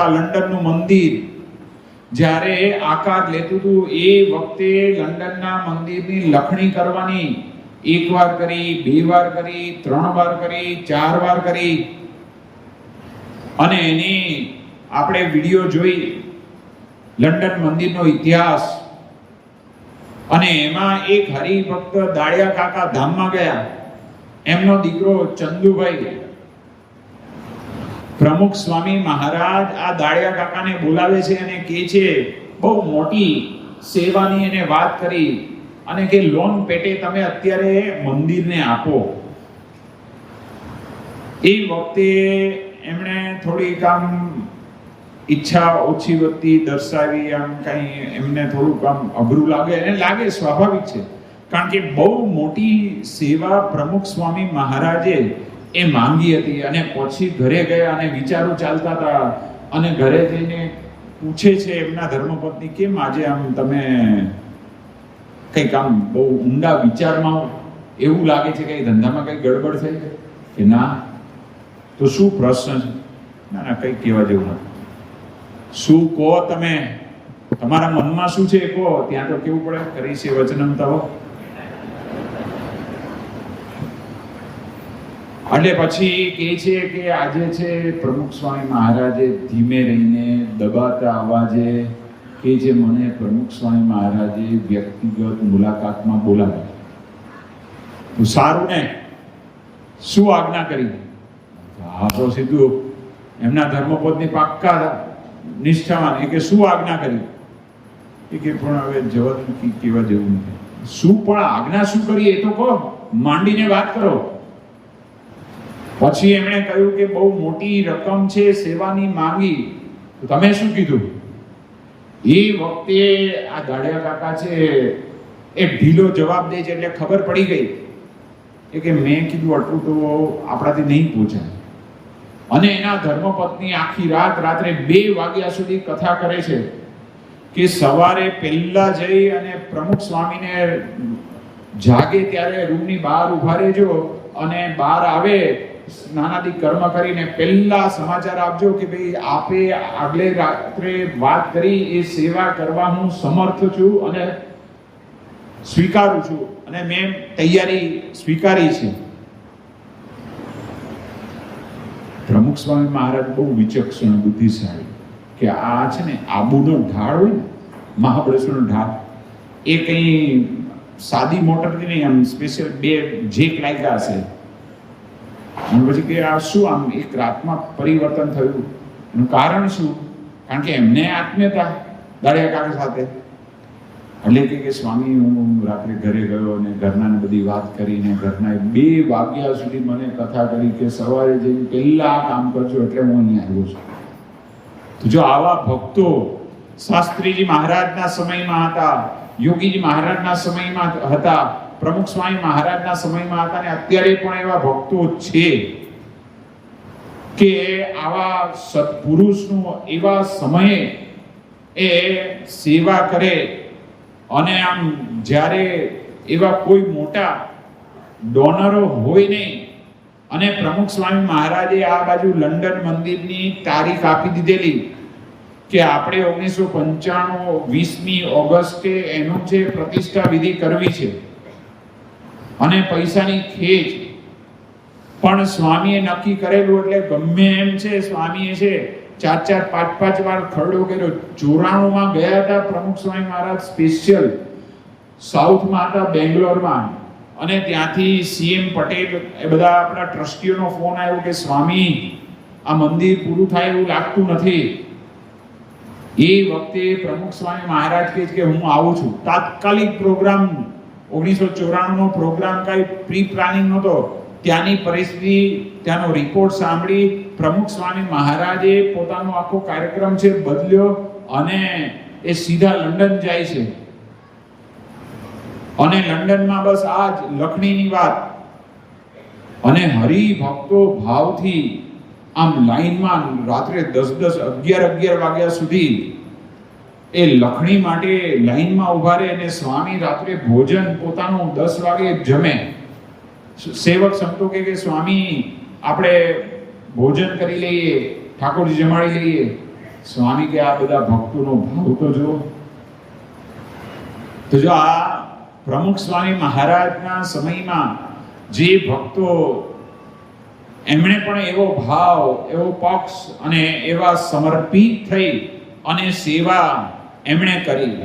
લંડનનું મંદિર જ્યારે આકાર લેતું હતું એ વખતે લંડનના મંદિરની લખણી કરવાની એક વાર કરી, બે વાર કરી, 3 વાર કરી, 4 વાર કરી અને એની આપણે વિડિયો જોઈ લંડન મંદિરનો ઇતિહાસ અને એમાં એક હરિભક્ત દાળિયા કાકા ધામમાં ગયા. એમનો દીકરો ચંદુભાઈ પ્રમુખ સ્વામી મહારાજ આ દાળિયા કાકાને બોલાવે છે અને કહે છે બહુ મોટી સેવાની એને વાત કરી અને કે લોન પેટે તમે અત્યારે મંદિરને આપો. એ વખતે એમણે થોડીક આમ ઈચ્છા ઓછી વધતી દર્શાવી, આમ કઈ એમને થોડુંક આમ અઘરું લાગે, એને લાગે સ્વાભાવિક છે, કારણ કે બહુ મોટી સેવા પ્રમુખ સ્વામી મહારાજે એ માંગી હતી. અને પછી ઘરે ગયા અને વિચારો ચાલતા હતા અને ઘરે જઈને પૂછે છે એમના ધર્મપત્ની કેમ આજે આમ તમે કંઈક આમ બહુ ઊંડા વિચારમાં એવું લાગે છે કે ધંધામાં કંઈ ગડબડ થઈ છે કે ના? તો શું પ્રશ્ન છે? ના ના કંઈ કહેવા જેવું નથી. શું કહો તમે, તમારા મનમાં શું છે કહો. ત્યાં તો કેવું પડે કરી છે વચનમ તવ. એટલે પછી કહે છે કે આજે છે પ્રમુખ સ્વામી મહારાજે ધીમે રહીને દબાતા અવાજે કે જે મને પ્રમુખ સ્વામી મહારાજે વ્યક્તિગત મુલાકાતમાં બોલાવ્યા. તો સારું ને, શું આજ્ઞા કરી? હા તો સીધું એમના ધર્મપત્ની પાક્કા નિષ્ઠાવાન એ કે શું આજ્ઞા કરી? એ કે પણ હવે જવાબ કેવા જેવું નથી. શું પણ આજ્ઞા શું કરી એ તો કહો, માંડીને વાત કરો. પછી એમણે કહ્યું કે બહુ મોટી રકમ છે સેવાની માંગી. તો તમે શું કીધું? એ વખતે આ દાળિયા કાકા છે એ ઢીલો જવાબ દે છે એટલે ખબર પડી ગઈ કે મેં કીધું આટલું તો આપણાથી નહીં પહોંચાય. અને એના ધર્મપત્ની આખી રાત્રે 2 વાગ્યા સુધી કથા કરે છે કે સવારે પહેલા જઈ અને પ્રમુખ સ્વામીને જાગે ત્યારે રૂમની બહાર ઉભા રહેજો અને બહાર આવે સ્નાનાદિ કર્મ કરીને પહેલા સમાચાર આપજો કે ભાઈ આપે આગલે રાત્રે વાત કરી એ સેવા કરવા હું સમર્થ છું અને સ્વીકારું છું અને મેં તૈયારી સ્વીકારી છે. પ્રમુખ સ્વામી મહારાજ બહુ વિચક્ષણ બુદ્ધિશાળી કે આ છે ને આબુનો ઢાળ હોય ને, મહાબળેશ્વરનો ઢાળ, એ કંઈ સાદી મોટરથી નહીં, આમ સ્પેશિયલ 2 જેક લાગ્યા હશે. અને પછી કે આ શું આમ એક રાતમાં પરિવર્તન થયું? એનું કારણ શું? કારણ કે એમને આત્મીયતા દાળિયા કાકા સાથે. એટલે કે સ્વામી હું રાત્રે ઘરે ગયો અને ઘરના બધી વાત કરીને ઘરના 2 વાગ્યા સુધી મને કથા કરી કે સવારે જઈને પહેલા આ કામ કરજો એટલે હું અહીંયા આવ્યો છું. તો જો આવા ભક્તો શાસ્ત્રીજી મહારાજના સમયમાં હતા, યોગીજી મહારાજના સમયમાં હતા, પ્રમુખ સ્વામી મહારાજના સમયમાં હતા અને અત્યારે પણ એવા ભક્તો છે કે આવા સત્પુરુષનું એવા સમયે એ સેવા કરે. અને આમ જ્યારે એવા કોઈ મોટા ડોનરો હોય નહીં અને પ્રમુખ સ્વામી મહારાજે આ બાજુ લંડન મંદિરની તારીખ આપી દીધેલી કે આપણે 1995 20મી ઓગસ્ટે એનું જે પ્રતિષ્ઠા વિધિ કરવી છે અને પૈસાની ખેંચ પણ સ્વામીએ નક્કી કરેલું એટલે ગમે એમ છે સ્વામીએ છે 4-4, 5-5 વાર ખરડો કર્યો. 94માં ગયા હતા પ્રમુખ સ્વામી મહારાજ સ્પેશિયલ સાઉથમાં હતા, બેંગ્લોરમાં, અને ત્યાંથી સીએમ પટેલ એ બધા આપણા ટ્રસ્ટીઓનો ફોન આવ્યો કે સ્વામી આ મંદિર પૂરું થાય એવું લાગતું નથી. એ વખતે પ્રમુખ સ્વામી મહારાજ કહે કે હું આવું છું. તાત્કાલિક પ્રોગ્રામ 1994નો પ્રોગ્રામ કઈ પ્રી પ્લાનિંગ નહોતો. ત્યાંની પરિસ્થિતિ, ત્યાંનો રિપોર્ટ સાંભળી પ્રમુખ સ્વામી મહારાજે પોતાનો આખો કાર્યક્રમ છે બદલ્યો અને એ સીધા લંડન જાય છે. અને લંડનમાં બસ આ જ લખણીની વાત. અને હરિભક્તો ભાવથી આમ લાઈનમાં રાત્રે 10-11 વાગ્યા સુધી એ લખણી માટે લાઈનમાં ઉભા રહે અને સ્વામી રાત્રે ભોજન પોતાનું 10 વાગે જમે. સેવક સંતો કે સ્વામી આપણે ભોજન કરી લઈએ, ઠાકોરજી જમાડી લઈએ. સ્વામી કે આ બધા ભક્તોનો ભાવ તો જુઓ. તો જો આ પ્રમુખ સ્વામી મહારાજના સમયમાં જે ભક્તો એમણે પણ એવો ભાવ, એવો પક્ષ અને એવા સમર્પિત થઈ અને સેવા એમણે કરી.